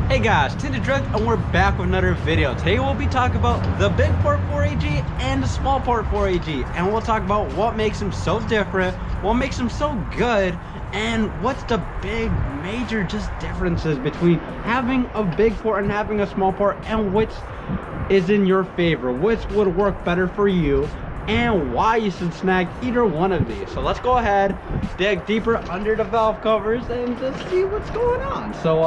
Hey guys, Tinted Drug, and we're back with another video. Today we'll be talking about the Bigport 4AGE and the Smallport 4AGE, and we'll talk about what makes them so different, what makes them so good, and what's the big major differences between having a Bigport and having a Smallport, and which is in your favor, which would work better for you, and why you should snag either one of these. So let's go ahead, dig deeper under the valve covers, and just see what's going on. So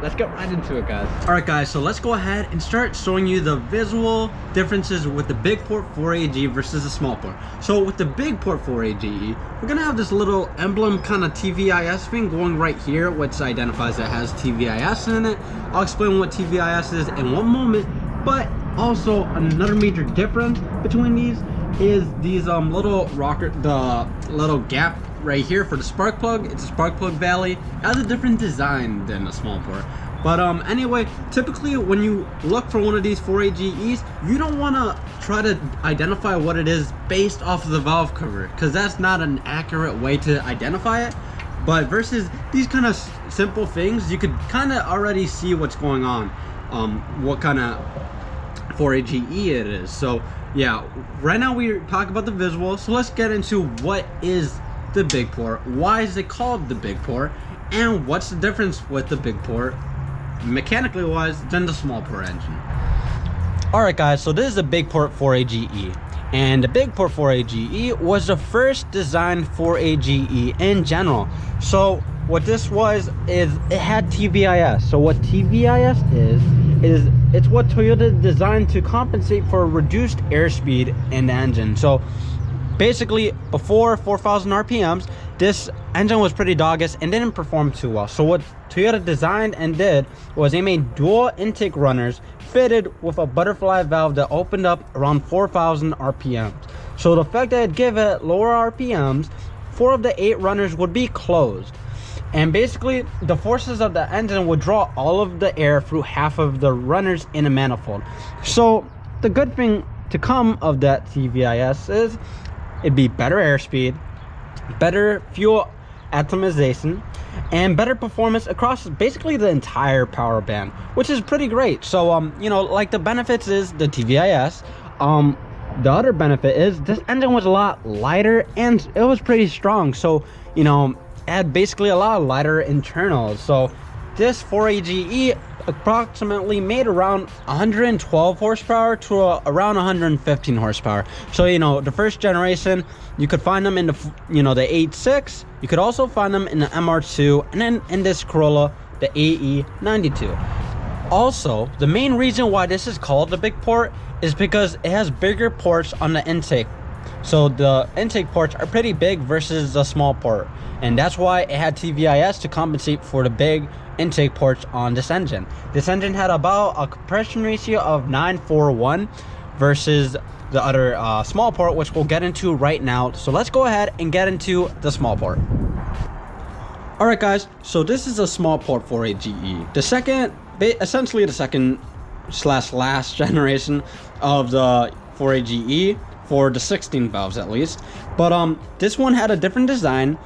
let's get right into it, guys. All right, guys, so let's go ahead and start showing you the visual differences with the Bigport 4AGE versus the Smallport. So with the Bigport 4AGE, we're gonna have this little emblem kind of TVIS thing going right here, which identifies that it has TVIS in it. I'll explain what TVIS is in one moment, but also another major difference between these is these little rocker, the little gap right here for the spark plug. It's a spark plug valley. It has a different design than a Smallport. But anyway, typically when you look for one of these 4AGEs, you don't want to try to identify what it is based off of the valve cover, because that's not an accurate way to identify it. But versus these kind of simple things, you could kind of already see what's going on, what kind of 4AGE it is. So yeah, right now we're talking about the visual, so let's get into what is the Bigport, why is it called the Bigport, and what's the difference with the Bigport mechanically wise than the Smallport engine. Alright guys, so this is the Bigport 4AGE, and the Bigport 4AGE was the first designed 4AGE in general. So what this was is it had TVIS. So what TVIS is it's what Toyota designed to compensate for reduced airspeed in the engine. So basically, before 4,000 RPMs, this engine was pretty doggish and didn't perform too well. So what Toyota designed and did was they made dual intake runners fitted with a butterfly valve that opened up around 4,000 RPMs. So the fact that it gave it lower RPMs, 4 of the 8 runners would be closed. And basically, the forces of the engine would draw all of the air through half of the runners in a manifold. So the good thing to come of that TVIS is it'd be better airspeed, better fuel atomization, and better performance across basically the entire power band, which is pretty great. So you know, like the benefits is the TVIS. The other benefit is this engine was a lot lighter and it was pretty strong. So you know, it had basically a lot of lighter internals. So this 4AGE approximately made around 112 horsepower to around 115 horsepower. So you know, the first generation, you could find them in the, you know, the 8.6. You could also find them in the MR2, and then in this Corolla, the Ae92. Also, the main reason why this is called the Bigport is because it has bigger ports on the intake. So the intake ports are pretty big versus the Smallport, and that's why it had TVIS to compensate for the big intake ports on this engine. This engine had about a compression ratio of 941 versus the other Smallport, which we'll get into right now. So let's go ahead and get into the Smallport. Alright guys, so this is a Smallport 4AGE, the second, essentially the second slash last generation of the 4AGE, for the 16 valves at least. But this one had a different design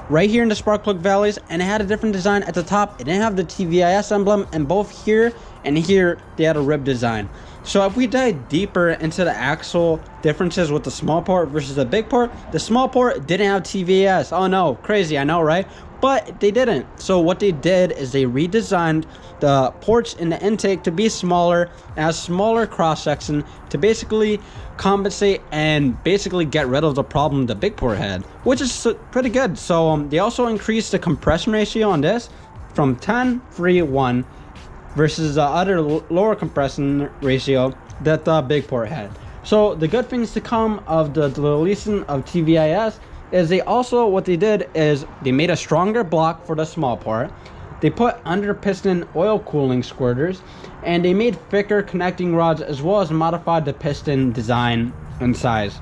right here in the spark plug valleys, and it had a different design at the top. It didn't have the TVIS emblem, and both here and here they had a rib design. So if we dive deeper into the actual differences with the Smallport versus the Bigport, the Smallport didn't have TVIS. Oh no, crazy, I know, right? But they didn't. So what they did is they redesigned the ports in the intake to be smaller, as smaller cross section, to basically compensate and basically get rid of the problem the Bigport had, which is pretty good. So they also increased the compression ratio on this from 10:3:1 versus the other lower compression ratio that the Bigport had. So the good things to come of the deletion of TVIS is they also, what they did is they made a stronger block for the Smallport. They put under piston oil cooling squirters, and they made thicker connecting rods, as well as modified the piston design and size.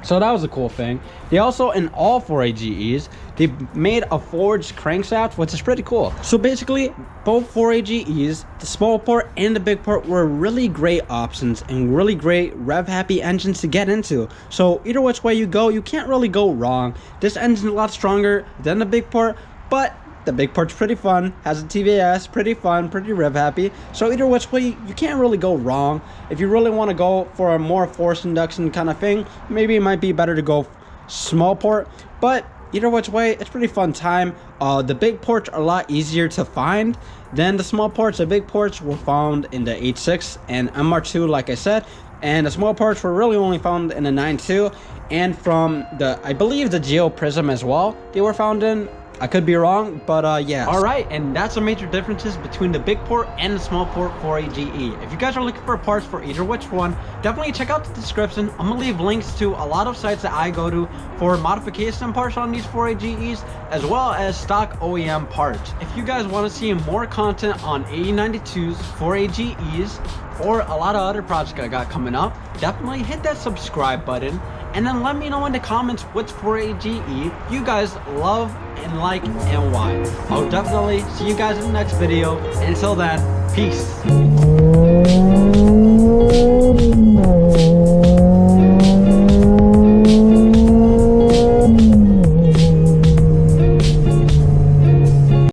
So that was a cool thing. They also, in all 4AGEs, they made a forged crankshaft, which is pretty cool. So basically, both 4AGEs, the Smallport and the Bigport, were really great options and really great rev-happy engines to get into. So either which way you go, you can't really go wrong. This engine's a lot stronger than the Bigport, but the Bigport's pretty fun, has a TVS, pretty fun, pretty rev happy. So either which way, you can't really go wrong. If you really want to go for a more forced induction kind of thing, maybe it might be better to go Smallport. But either which way, it's pretty fun time. The Bigports are a lot easier to find than the Smallports. The Bigports were found in the H6 and MR2, like I said, and the Smallports were really only found in the 9.2, and from the, I believe, the Geo Prism as well, they were found in. I could be wrong, but yeah. All right, and that's the major differences between the Bigport and the Smallport 4AGE. If you guys are looking for parts for either which one, definitely check out the description. I'm gonna leave links to a lot of sites that I go to for modification parts on these 4AGEs, as well as stock OEM parts. If you guys want to see more content on Ae92s, 4AGEs, or a lot of other projects I got coming up, definitely hit that subscribe button. And then let me know in the comments which 4AGE you guys love and like and why. I'll definitely see you guys in the next video. Until then, peace.